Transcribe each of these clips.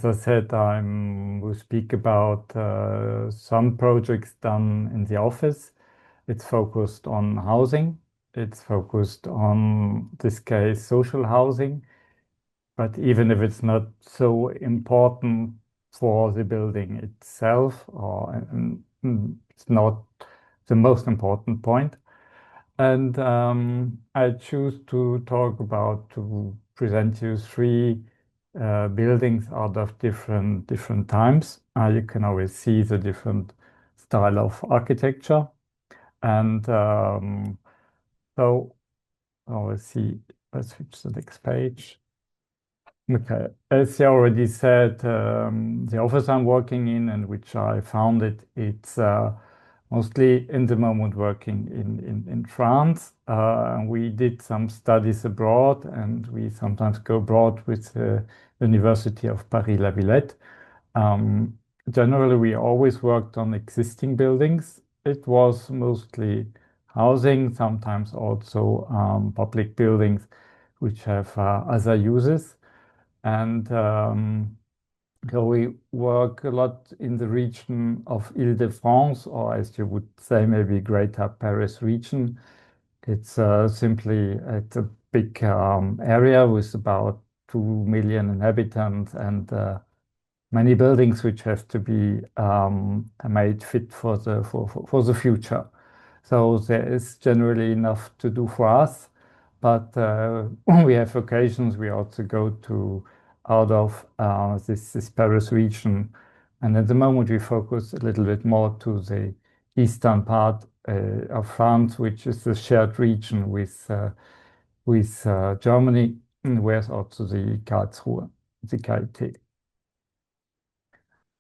As I said, will speak about some projects done in the office. It's focused on housing. It's focused on, this case, social housing. But even if it's not so important for the building itself, it's not the most important point. And I choose to present you three buildings out of different times. You can always see the different style of architecture. And so let's see, let's switch to the next page. Okay, as I already said, the office I'm working in and which I founded, it's mostly in the moment working in France. We did some studies abroad and we sometimes go abroad with the University of Paris La Villette. Generally, we always worked on existing buildings. It was mostly housing, sometimes also public buildings which have other uses. And so we work a lot in the region of Île-de-France, or as you would say, maybe Greater Paris region. It's it's a big area with about 2 million inhabitants and many buildings which have to be made fit for the future. So there is generally enough to do for us, but we have occasions we also go to out of this Paris region, and at the moment we focus a little bit more to the eastern part of France, which is the shared region with Germany, and where's also the Karlsruhe, the KIT.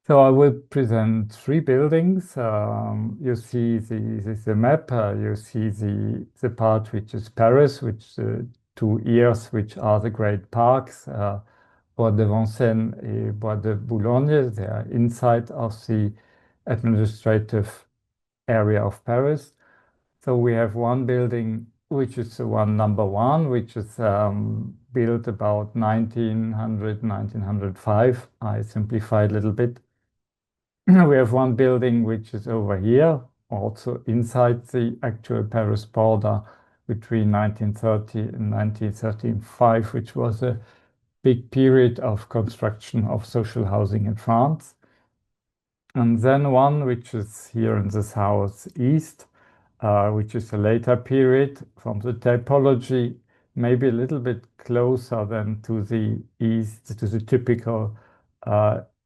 So I will present three buildings. You see the map. You see the part which is Paris, which two ears, which are the great parks, Bois de Vincennes and Bois de Boulogne. They are inside of the administrative area of Paris. So we have one building, which is the one number one, which is built about 1900, 1905. I simplified a little bit. We have one building which is over here, also inside the actual Paris border between 1930 and 1935, which was a big period of construction of social housing in France. And then one which is here in the southeast, which is a later period from the typology, maybe a little bit closer than to the east, to the typical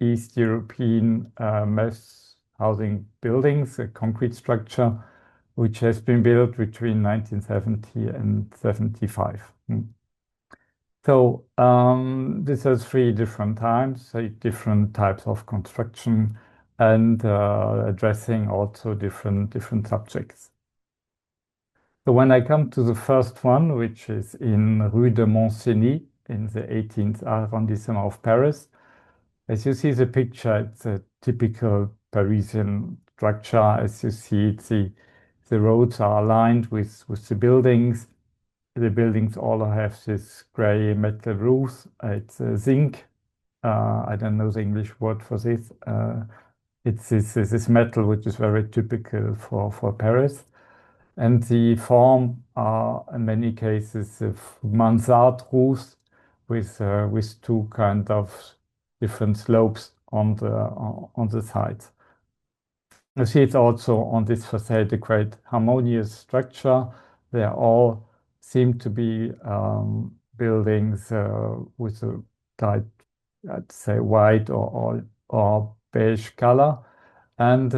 East European mass housing buildings, a concrete structure, which has been built between 1970 and 75. So this has three different times, different types of construction, and addressing also different subjects. So when I come to the first one, which is in Rue de Montcenis, in the 18th arrondissement of Paris, as you see the picture, it's a typical Parisian structure. As you see it, the roads are aligned with the buildings. The buildings all have this gray metal roofs. It's zinc. I don't know the English word for this. It's this metal which is very typical for Paris. And the form are in many cases of mansard roofs with two kind of different slopes on the sides. You see it's also on this facade a great harmonious structure. They all seem to be buildings with a light, I'd say, white or beige color, and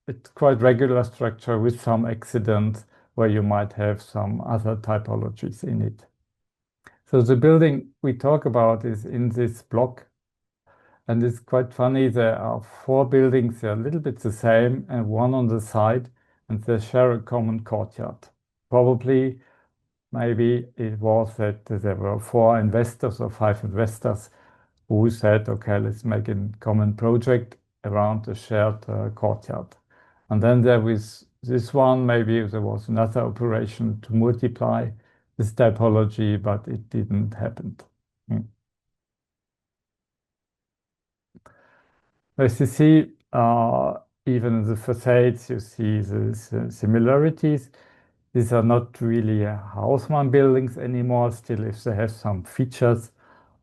it's quite regular structure with some accidents where you might have some other typologies in it. So the building we talk about is in this block, and it's quite funny. There are four buildings, they're a little bit the same, and one on the side, and they share a common courtyard. Probably, maybe it was that there were four investors or five investors who said, okay, let's make a common project around a shared courtyard. And then there was this one, maybe there was another operation to multiply this typology, but it didn't happen. As you see, even in the facades, you see the similarities. These are not really Haussmann buildings anymore. Still, if they have some features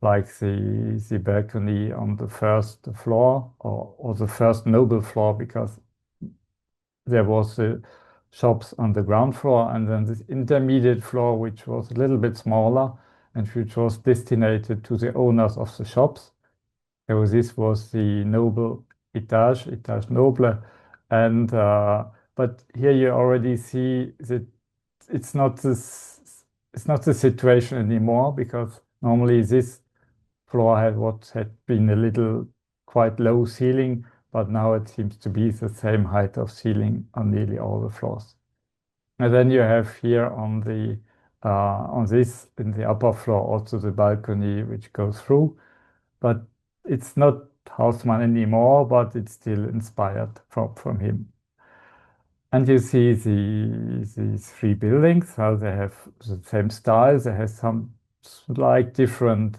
like the balcony on the first floor or the first noble floor, because there was the shops on the ground floor and then this intermediate floor, which was a little bit smaller and which was destinated to the owners of the shops. So this was the noble etage noble. And but here you already see that it's not this, it's not the situation anymore, because normally this floor had what had been a little quite low ceiling, but now it seems to be the same height of ceiling on nearly all the floors. And then you have here on the on this in the upper floor also the balcony which goes through, but it's not Haussmann anymore, but it's still inspired from him. And you see these three buildings, how they have the same style. They have some slight different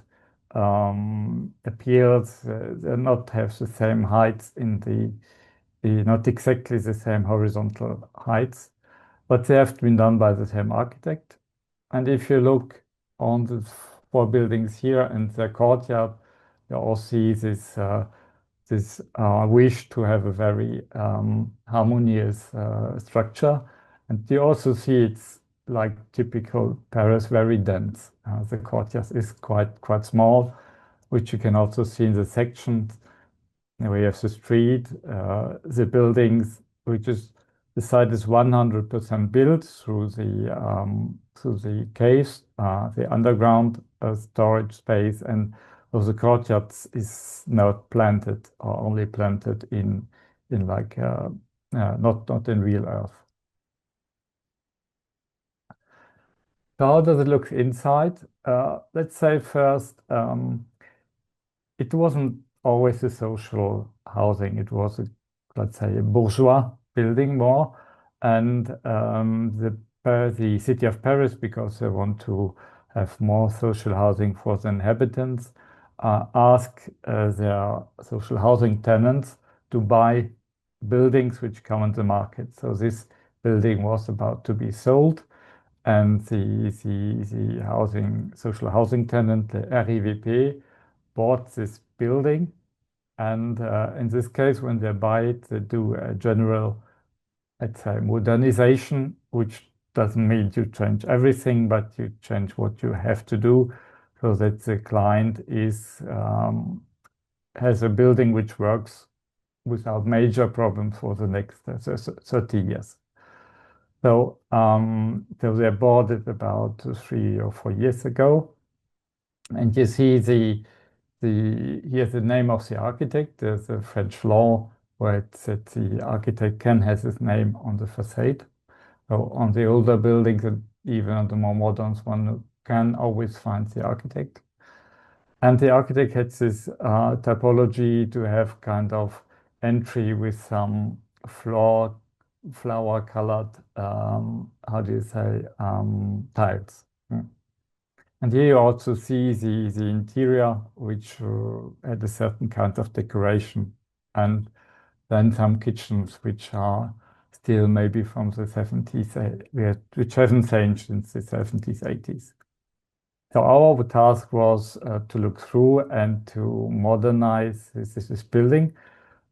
appeals. They not have the same heights in not exactly the same horizontal heights, but they have been done by the same architect. And if you look on the four buildings here and the courtyard, you all see this wish to have a very harmonious structure. And you also see it's like typical Paris, very dense. The courtyard is quite small, which you can also see in the sections. We have the street, the buildings, which is the site is 100% built through the caves, the underground storage space, and of the courtyards is not planted or only planted in like not in real earth. So how does it look inside? Let's say first. It wasn't always a social housing. It was, let's say, a bourgeois building more. And the city of Paris, because they want to have more social housing for the inhabitants, ask their social housing tenants to buy buildings which come on the market. So this building was about to be sold, and the social housing tenant, the RWTH, bought this building. And in this case, when they buy it, they do a general, let's say, modernization, which doesn't mean you change everything, but you change what you have to do so that the client has a building which works without major problems for the next 30 years. So they bought it about 3 or 4 years ago. And you see here's the name of the architect. There's a French law where it said the architect can have his name on the facade. So on the older buildings and even on the more modern one, can always find the architect. And the architect had this typology to have kind of entry with some flower colored, how do you say, tiles. And here you also see the interior, which had a certain kind of decoration, and then some kitchens which are still maybe from the 70s, which haven't changed since the 70s, 80s. So our task was to look through and to modernize this building,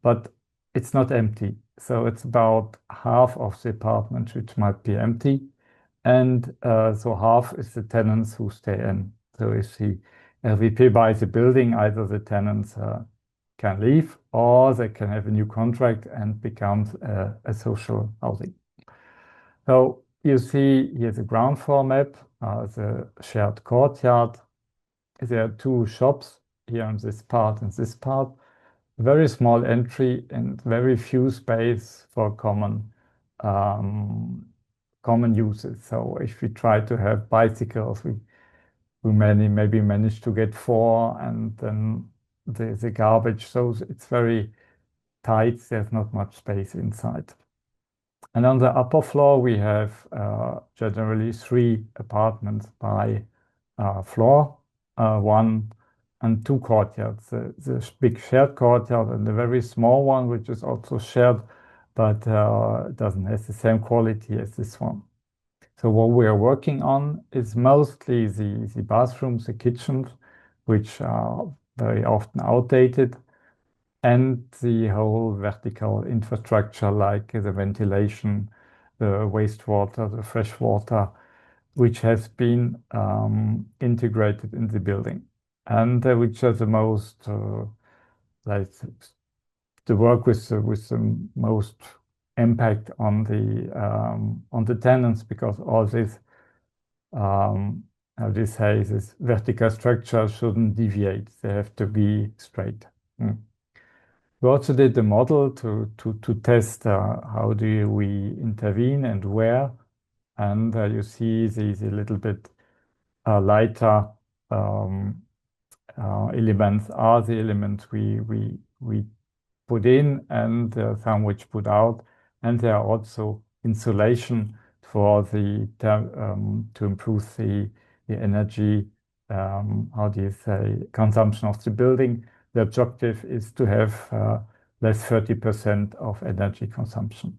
but it's not empty. So it's about half of the apartments which might be empty. And so half is the tenants who stay in. So if the LVP buys the building, either the tenants can leave or they can have a new contract and becomes a social housing. So you see here the ground floor map, the shared courtyard. There are two shops here on this part and this part. Very small entry and very few space for common uses. So if we try to have bicycles, we maybe manage to get four, and then the garbage. So it's very tight. There's not much space inside. And on the upper floor, we have generally 3 apartments by floor. One and two courtyards, the big shared courtyard and the very small one, which is also shared, but doesn't have the same quality as this one. So what we are working on is mostly the bathrooms, the kitchens, which are very often outdated, and the whole vertical infrastructure like the ventilation, the wastewater, the fresh water, which has been integrated in the building, and which are the most like the work with the most impact on the tenants, because all this how do you say, this vertical structure shouldn't deviate; they have to be straight. Mm. We also did the model to test how do we intervene and where, and you see these a little bit lighter um, elements are the elements we put in, and some which put out, and there are also insulation for to improve the energy how do you say, consumption of the building. The objective is to have less 30% of energy consumption.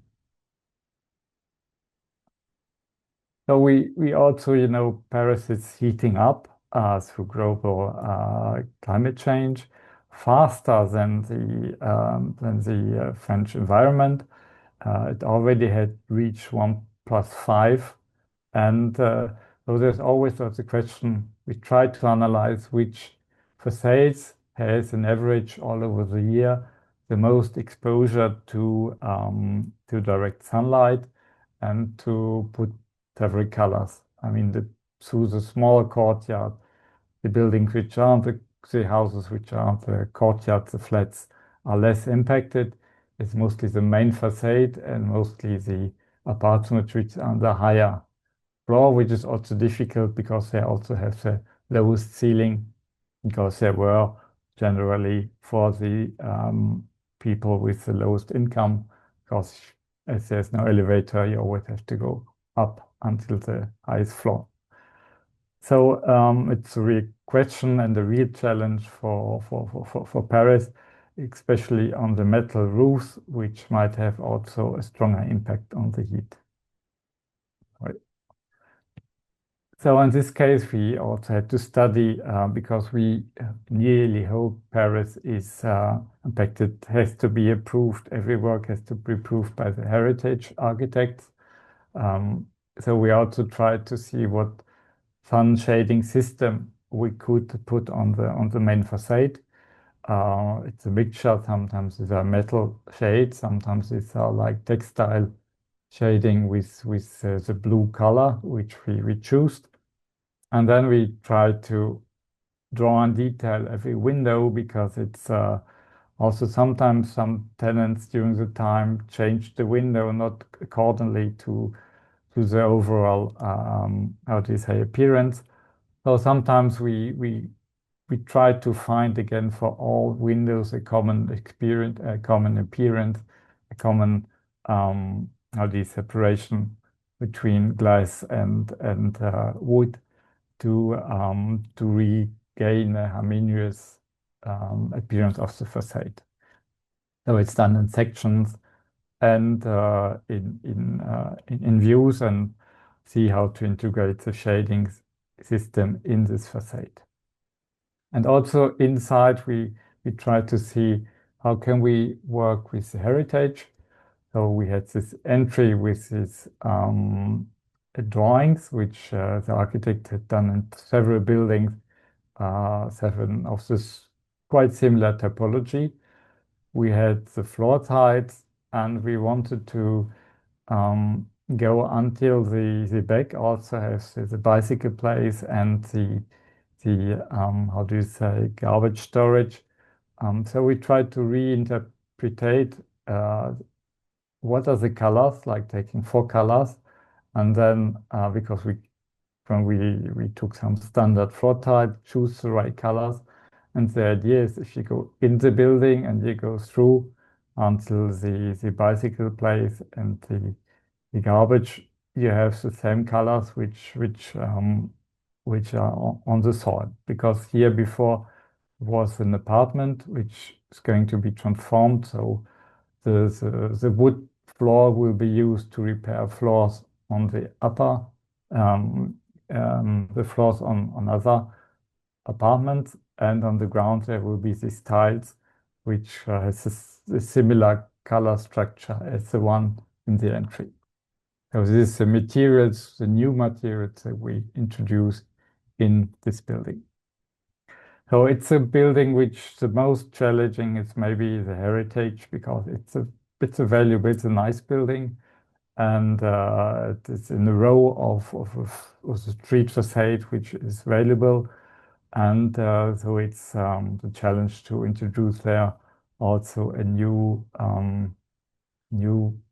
So we also, Paris is heating up through global climate change faster than the French environment. It already had reached 1+5, and so there's always the question. We try to analyze which facades has an average all over the year the most exposure to direct sunlight, and to put several colors. I mean, through the small courtyard, the buildings which aren't the houses which aren't the courtyards, the flats are less impacted. It's mostly the main facade and mostly the apartments which are on the higher floor, which is also difficult because they also have the lowest ceiling, because they were generally for the people with the lowest income, because as there's no elevator, you always have to go up until the highest floor. So it's a real question and a real challenge for Paris, especially on the metal roofs, which might have also a stronger impact on the heat. Right. So in this case, we also had to study because we nearly hope Paris is impacted, has to be approved. Every work has to be approved by the heritage architects. So we also tried to see what sun shading system we could put on the main facade. It's a mixture. Sometimes it's a metal shade, sometimes it's like textile shading with the blue color, which we choose. And then we try to draw in detail every window, because it's also sometimes some tenants during the time change the window not accordingly to the overall how do you say, appearance. So sometimes we try to find again for all windows a common experience, a common appearance, a common how do you separation between glass and wood, to regain a harmonious appearance of the facade. So it's done in sections and in views, and see how to integrate the shading system in this facade. And also inside, we try to see how can we work with the heritage. So we had this entry with these drawings, which the architect had done in several buildings, 7 of this quite similar typology. We had the floor tiles, and we wanted to go until the back also has the bicycle place and the how do you say, garbage storage. So we tried to reinterpret what are the colors, like taking 4 colors, and then because when we took some standard floor tile, choose the right colors. And the idea is, if you go in the building and you go through until the bicycle place and the garbage, you have the same colors which are on the soil. Because here before, was an apartment which is going to be transformed. So the wood floor will be used to repair floors on the upper, the floors on other apartments, and on the ground there will be these tiles, which has a similar color structure as the one in the entry. So this is the materials, the new materials that we introduce in this building. So it's a building which the most challenging is maybe the heritage, because it's a valuable, it's a nice building, and it's in a row of the street facade which is valuable, and so it's the challenge to introduce there also a new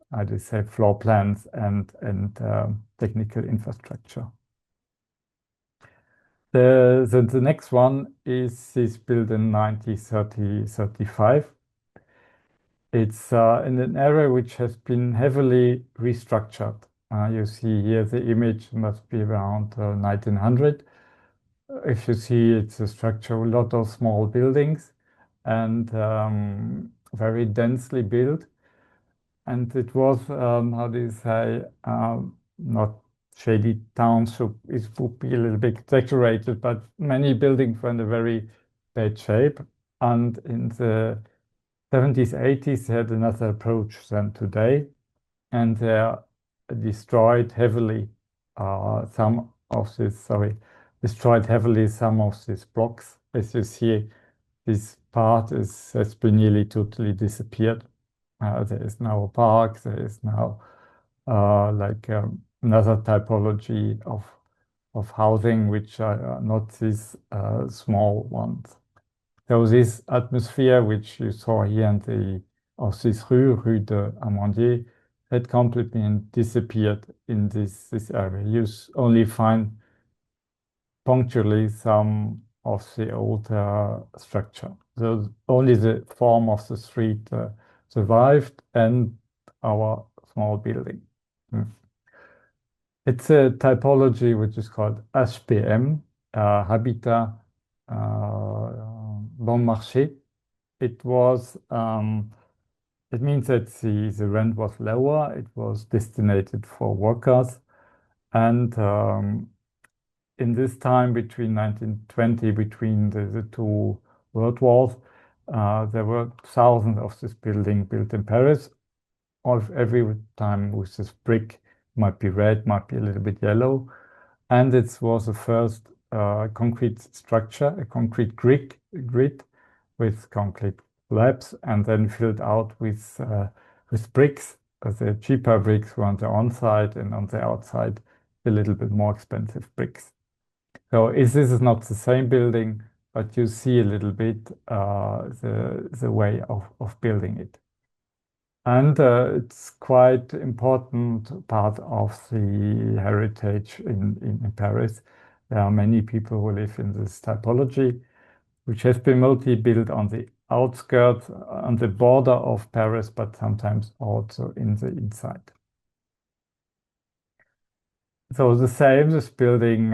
I would say floor plans and technical infrastructure. The next one is this built in 1935. It's in an area which has been heavily restructured. You see here the image must be around 1900. If you see, it's a structure, a lot of small buildings, and very densely built. And it was, how do you say, not shady township, it would be a little bit exaggerated, but many buildings were in a very bad shape. And in the 70s, 80s, they had another approach than today, and they destroyed heavily destroyed heavily some of these blocks. As you see, this part has been nearly totally disappeared. There is now a park, there is now another typology of housing, which are not these small ones. So this atmosphere, which you saw here in of this Rue de Amandier, had completely disappeared in this area. You only find punctually some of the old structure. So only the form of the street survived, and our small building. It's a typology which is called HPM, Habitat Bon Marché. It means that the rent was lower, it was destined for workers, and in this time between 1920, between the two world wars, there were thousands of this building built in Paris. Every time with this brick, might be red, might be a little bit yellow. And it was the first concrete structure, a concrete grid with concrete slabs, and then filled out with bricks. The cheaper bricks were on the on-side, and on the outside, a little bit more expensive bricks. So this is not the same building, but you see a little bit the way of building it. And it's quite important part of the heritage in Paris. There are many people who live in this typology, which has been mostly built on the outskirts, on the border of Paris, but sometimes also in the inside. So this building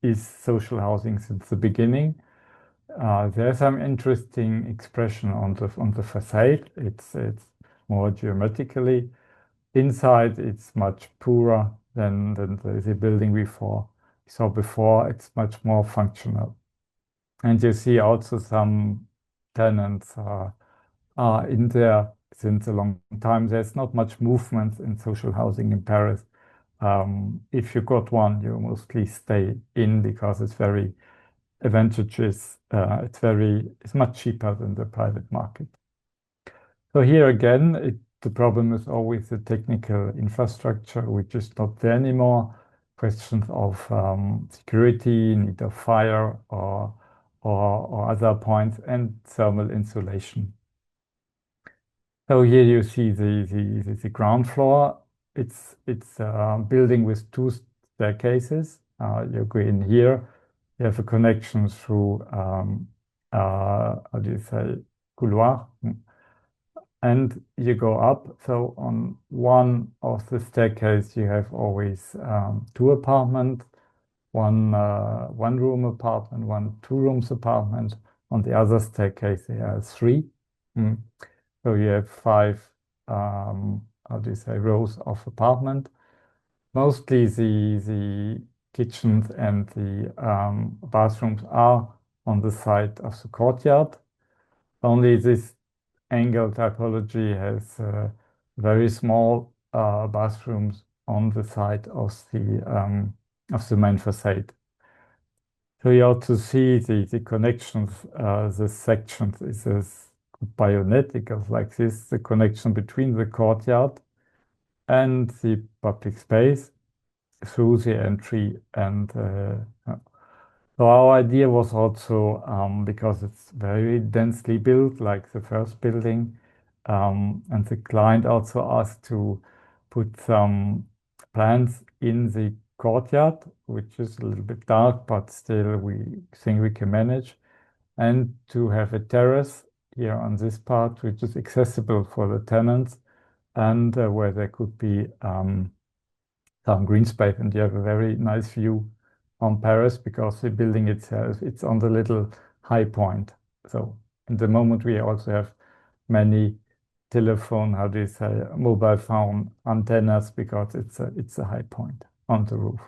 is social housing since the beginning. There's some interesting expression on the facade. It's more geometrically. Inside, it's much poorer than the building we saw before. It's much more functional. And you see also some tenants are in there since a long time. There's not much movement in social housing in Paris. If you got one, you mostly stay in because it's very advantageous. It's much cheaper than the private market. So here again, the problem is always the technical infrastructure, which is not there anymore. Questions of security, need of fire, or other points, and thermal insulation. So here you see the ground floor. It's a building with two staircases. You go in here. You have a connection through how do you say, couloir, and you go up. So on one of the staircase, you have always two apartments. one room apartment, one two rooms apartment. On the other staircase, there are three. Mm. So you have five, how do you say, rows of apartment. Mostly the kitchens and the bathrooms are on the side of the courtyard. Only this angle typology has very small bathrooms on the side of the main facade. So you ought to see the connections, the sections is a bayonet, it goes like this, the connection between the courtyard and the public space through the entry. And so our idea was also, because it's very densely built, like the first building, and the client also asked to put some plants in the courtyard, which is a little bit dark, but still we think we can manage, and to have a terrace here on this part, which is accessible for the tenants, and where there could be some green space, and you have a very nice view on Paris because the building itself, it's on the little high point. So in the moment we also have many telephone, how do you say, mobile phone antennas because it's a high point on the roof.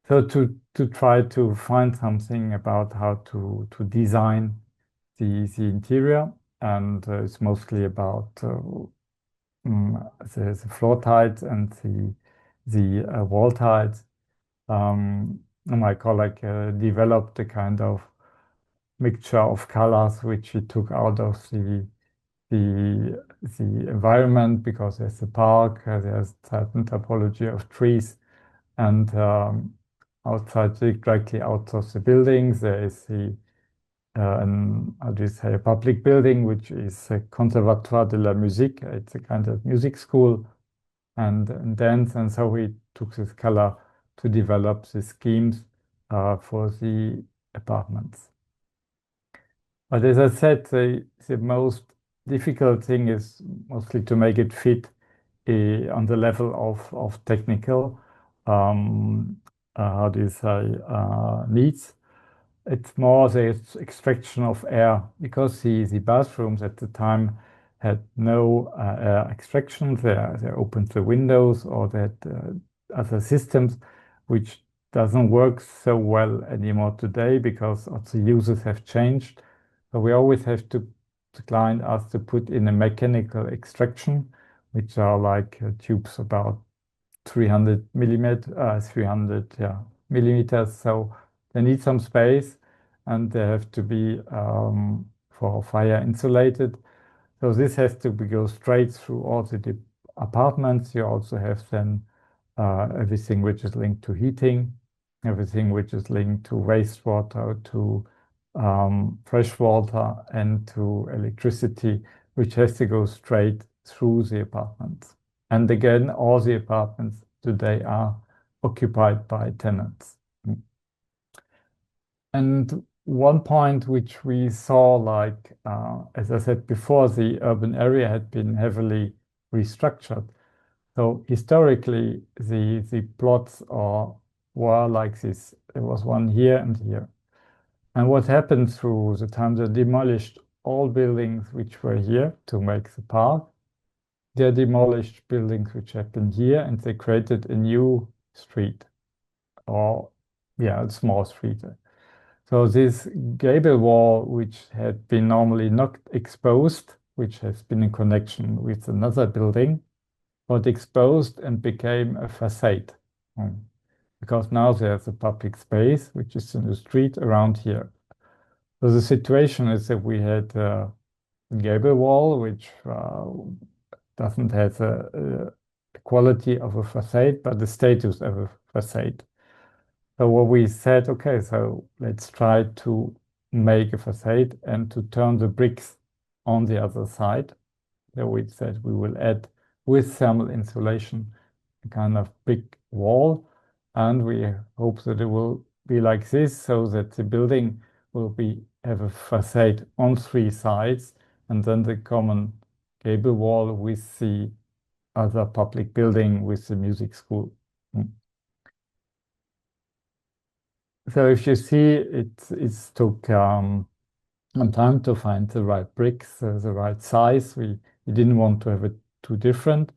So to try to find something about how to design the interior, and it's mostly about the floor tiles and the wall tiles. My colleague developed a kind of mixture of colors which he took out of the environment because there's a park, there's certain typology of trees, and outside, directly out of the buildings, there is how do you say, a public building, which is a Conservatoire de la Musique. It's a kind of music school and dance. And so we took this color to develop the schemes for the apartments. But as I said, the most difficult thing is mostly to make it fit on the level of technical, how do you say, needs. It's more the extraction of air because the bathrooms at the time had no air extraction. They opened the windows or that other systems, which doesn't work so well anymore today because the users have changed. So we always have the client asks to put in a mechanical extraction, which are like tubes about 300 millimeters, 300 millimeters. So they need some space and they have to be for fire insulated. So this has to go straight through all the apartments. You also have then everything which is linked to heating, everything which is linked to wastewater, to fresh water, and to electricity, which has to go straight through the apartments. And again, all the apartments today are occupied by tenants. And one point which we saw, like, as I said before, the urban area had been heavily restructured. So historically, the plots were like this. There was one here and here. And what happened through the time, they demolished all buildings which were here to make the park. They demolished buildings which happened here, and they created a new street, or a small street. So this gable wall, which had been normally not exposed, which has been in connection with another building, got exposed and became a facade. Because now there's a public space, which is in the street around here. So the situation is that we had a gable wall, which doesn't have the quality of a facade, but the status of a facade. So what we said, okay, so let's try to make a facade and to turn the bricks on the other side. So we said we will add with thermal insulation a kind of brick wall, and we hope that it will be like this, so that the building will have a facade on three sides, and then the common gable wall with the other public building with the music school. So if you see, it took some time to find the right bricks, the right size. We didn't want to have it too different.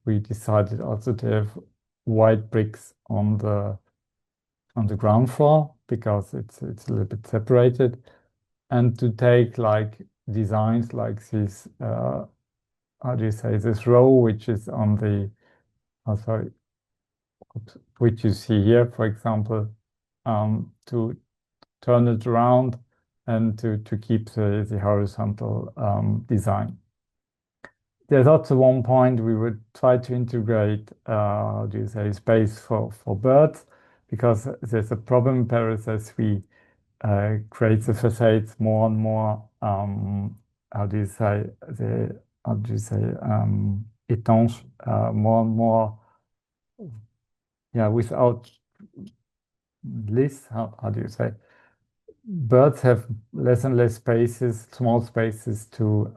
We decided also to have white bricks on the ground floor because it's a little bit separated, and to take like designs like this. How do you say this row, which is on the sorry, which you see here, for example, to turn it around and to keep the horizontal design. There's also one point we would try to integrate, how do you say, space for birds, because there's a problem in Paris as we create the facades more and more, how do you say, how do you say, étanche, more and more, yeah, without lists, how do you say? Birds have less and less spaces, small spaces to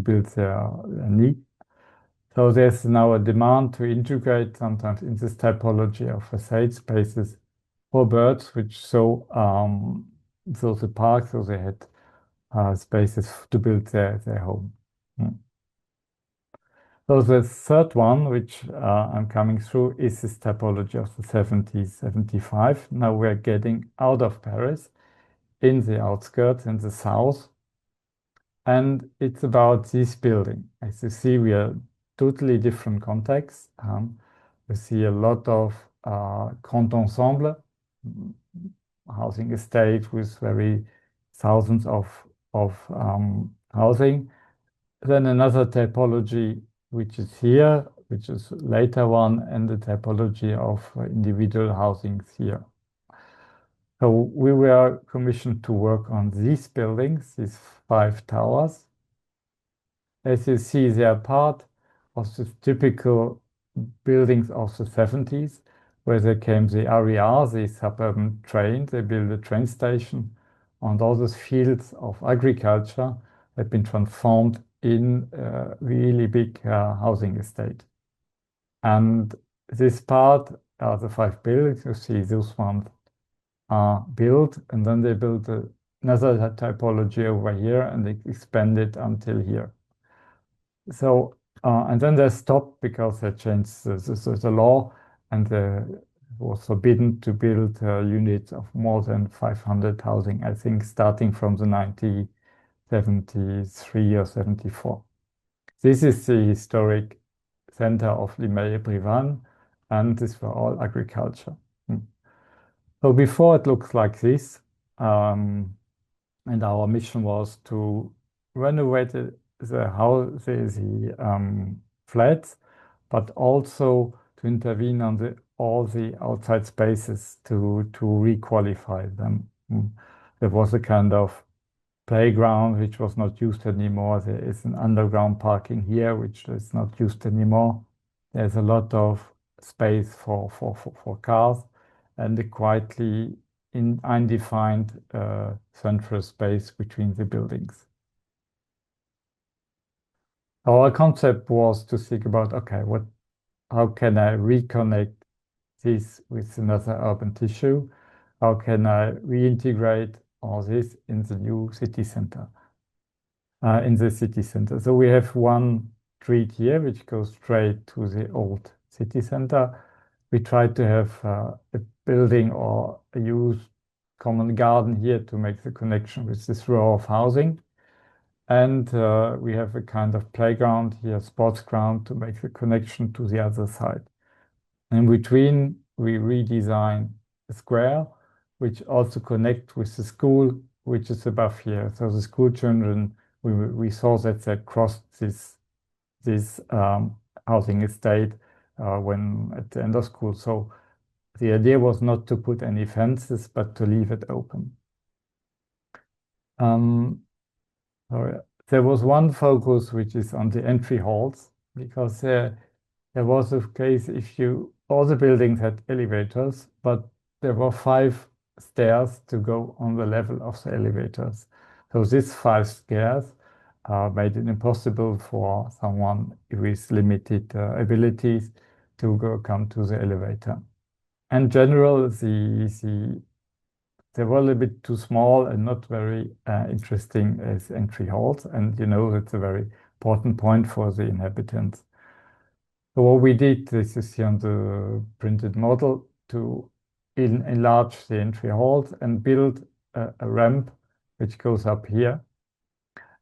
build their need. So there's now a demand to integrate sometimes in this typology of facade spaces for birds, which so the park, so they had spaces to build their home. Mm. So the third one, which I'm coming through, is this typology of the 70s, 75. Now we're getting out of Paris in the outskirts, in the south, and it's about this building. As you see, we are totally different contexts. We see a lot of grand ensemble, mm, housing estate with very thousands of housing. Then another typology, which is here, which is later one, and the typology of individual housings here. So we were commissioned to work on these buildings, these 5 towers. As you see, they are part of the typical buildings of the 70s, where there came the RER, the suburban train. They built a train station, and all those fields of agriculture have been transformed in a really big housing estate. And this part are the 5 buildings. You see, those ones are built, and then they built another typology over here, and they expanded until here. So, and then they stopped because they changed the law, and it was forbidden to build units of more than 500 housing, I think, starting from the 1973 or 74. This is the historic center of Limeil-Brévannes, and this were all agriculture. Mm. So before it looks like this, and our mission was to renovate the house, the flats, but also to intervene on all the outside spaces to requalify them. Mm. There was a kind of playground which was not used anymore. There is an underground parking here which is not used anymore. There's a lot of space for cars, and a quietly undefined central space between the buildings. Our concept was to think about, okay, how can I reconnect this with another urban tissue? How can I reintegrate all this in the new city center? In the city center. So we have one street here which goes straight to the old city center. We try to have a building or a used common garden here to make the connection with this row of housing. And we have a kind of playground here, sports ground, to make the connection to the other side. In between, we redesign a square, which also connect with the school, which is above here. So the school children, we saw that they crossed this housing estate when at the end of school. So the idea was not to put any fences, but to leave it open. There was one focus which is on the entry halls, because there was a case all the buildings had elevators, but there were 5 stairs to go on the level of the elevators. So these 5 stairs made it impossible for someone with limited abilities to come to the elevator. in general, they were a little bit too small and not very interesting as entry halls. And you know, that's a very important point for the inhabitants. So what we did, this is here on the printed model, to enlarge the entry halls and build a ramp which goes up here.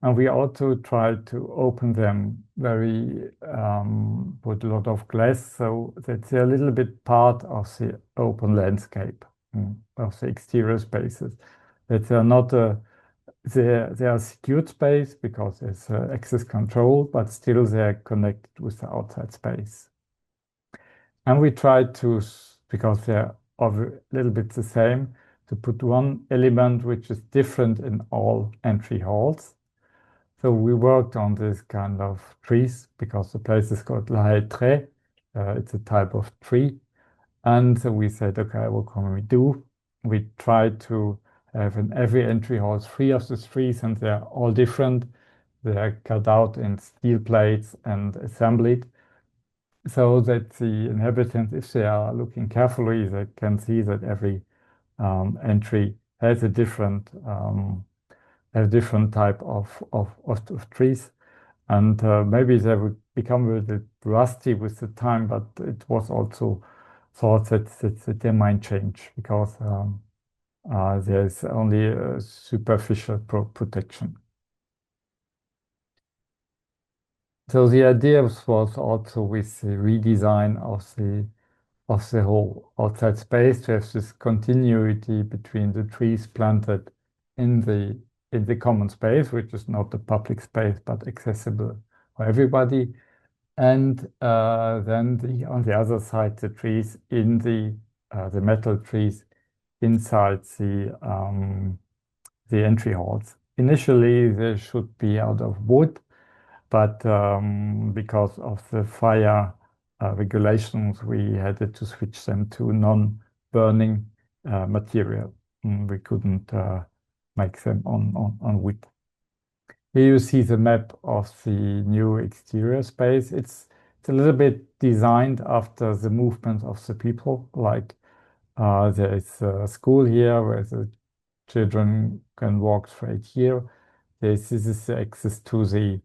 And we also tried to open them very, put a lot of glass so that they're a little bit part of the open landscape of the exterior spaces. That they're not they are secured space because there's access control, but still they're connected with the outside space. And we tried to, because they're a little bit the same, to put one element which is different in all entry halls. So we worked on this kind of trees because the place is called La Hêtraie. It's a type of tree. And so we said, okay, what can we do? We tried to have in every entry hall 3 of the trees, and they're all different. They are cut out in steel plates and assembled so that the inhabitants, if they are looking carefully, they can see that every entry has a different type of trees. And maybe they would become a little bit rusty with the time, but it was also thought that they might change because there's only a superficial protection. So the idea was also with the redesign of the whole outside space to have this continuity between the trees planted in the common space, which is not the public space but accessible for everybody, and then on the other side the trees in the metal trees inside the entry halls. Initially, they should be out of wood, but because of the fire regulations, we had to switch them to non-burning material. We couldn't make them on wood. Here you see the map of the new exterior space. It's a little bit designed after the movement of the people. Like there is a school here where the children can walk straight here. This is the access to the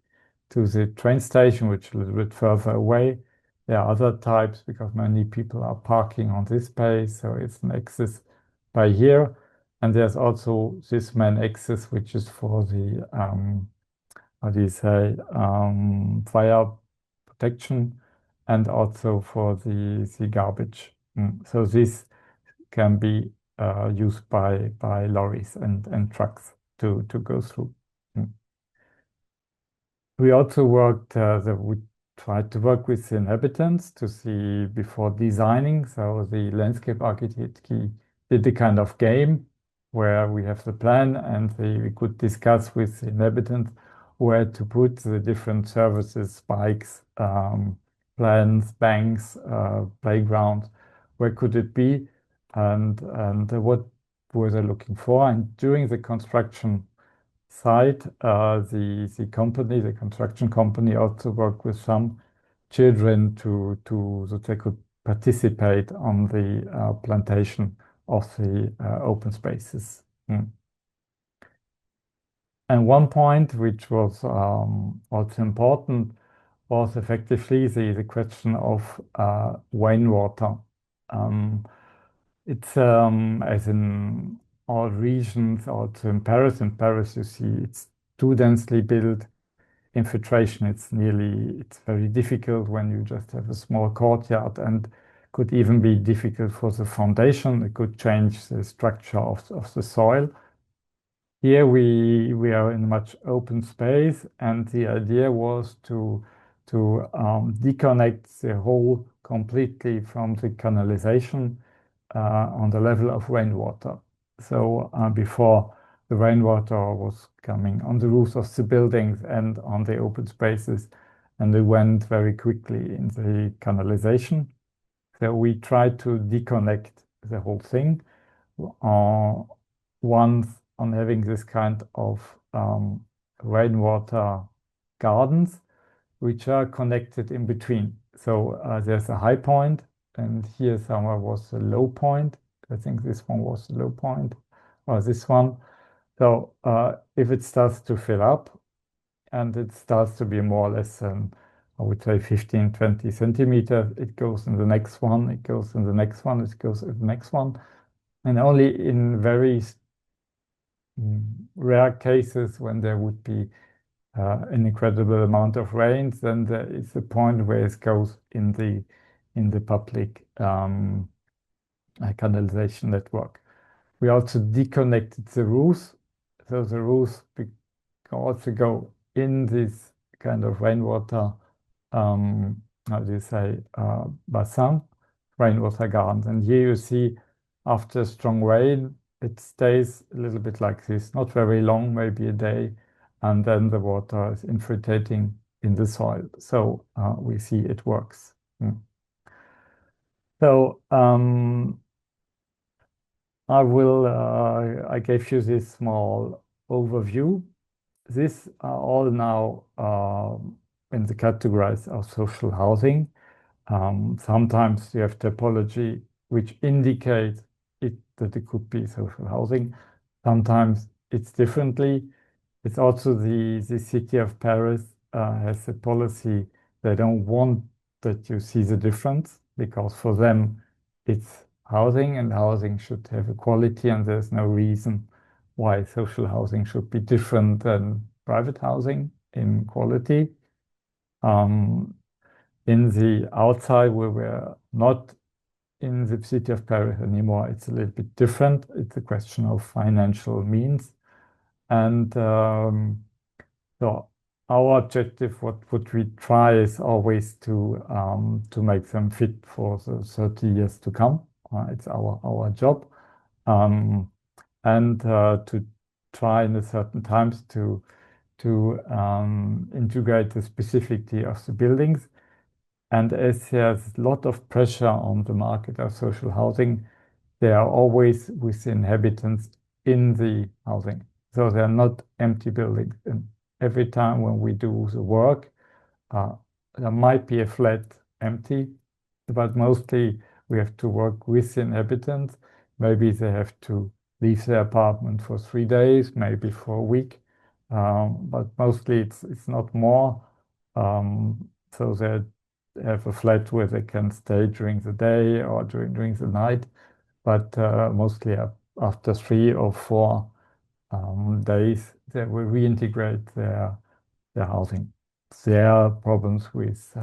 train station, which is a little bit further away. There are other types because many people are parking on this space, so it's an access by here. And there's also this main access, which is for the how do you say fire protection and also for the garbage. So this can be used by lorries and trucks to go through. We also worked, we tried to work with the inhabitants to see before designing. So the landscape architect did the kind of game where we have the plan and we could discuss with the inhabitants where to put the different services, bikes, plants, banks, playgrounds, where could it be, and what were they looking for. And during the construction site, the construction company also worked with some children so they could participate on the plantation of the open spaces. And one point which was also important was effectively the question of rainwater. It's as in all regions, also in Paris. In Paris, you see it's too densely built. Infiltration, it's very difficult when you just have a small courtyard and could even be difficult for the foundation. It could change the structure of the soil. Here we are in much open space, and the idea was to disconnect the whole completely from the canalization on the level of rainwater. So before the rainwater was coming on the roofs of the buildings and on the open spaces, and it went very quickly in the canalization. So we tried to disconnect the whole thing. Once on having this kind of rainwater gardens, which are connected in between. So there's a high point and here somewhere was a low point. I think this one was the low point, or this one. So if it starts to fill up and it starts to be more or less, I would say 15, 20 centimeters, it goes in the next one, it goes in the next one, it goes in the next one. And only in very rare cases when there would be an incredible amount of rain, then there is a point where it goes in the public canalization network. We also deconnected the roofs, so the roofs can also go in this kind of rainwater, how do you say, bassin, rainwater gardens. And here you see, after strong rain, it stays a little bit like this, not very long, maybe a day, and then the water is infiltrating in the soil. So we see it works. So I gave you this small overview. These are all now in the categories of social housing. Sometimes you have typology which indicate that it could be social housing. Sometimes it's differently. It's also the city of Paris has a policy. They don't want that you see the difference because for them it's housing and housing should have equality, and there's no reason why social housing should be different than private housing in quality. In the outside, we were not in the city of Paris anymore. It's a little bit different. It's a question of financial means. And so our objective, what we try is always to make them fit for the 30 years to come. It's our job. And to try in a certain times to integrate the specificity of the buildings. And as there's a lot of pressure on the market of social housing, they are always with the inhabitants in the housing. So they're not empty buildings. And every time when we do the work, there might be a flat empty, but mostly we have to work with the inhabitants. Maybe they have to leave their apartment for 3 days, maybe for a week, but mostly it's not more. So they have a flat where they can stay during the day or during the night, but mostly after 3 or 4 days, they will reintegrate their housing. There are problems with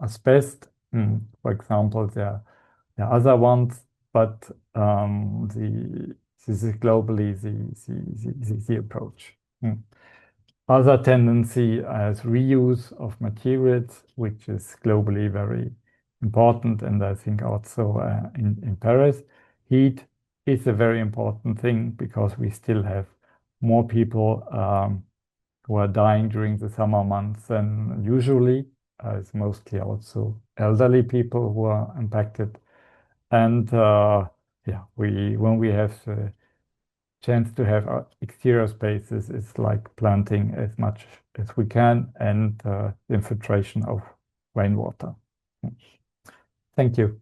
asbestos, for example. There are other ones, but this is globally the approach. Other tendency as reuse of materials, which is globally very important, and I think also in Paris. Heat is a very important thing because we still have more people who are dying during the summer months than usually. It's mostly also elderly people who are impacted. And yeah, when we have the chance to have exterior spaces, it's like planting as much as we can and infiltration of rainwater. Thank you.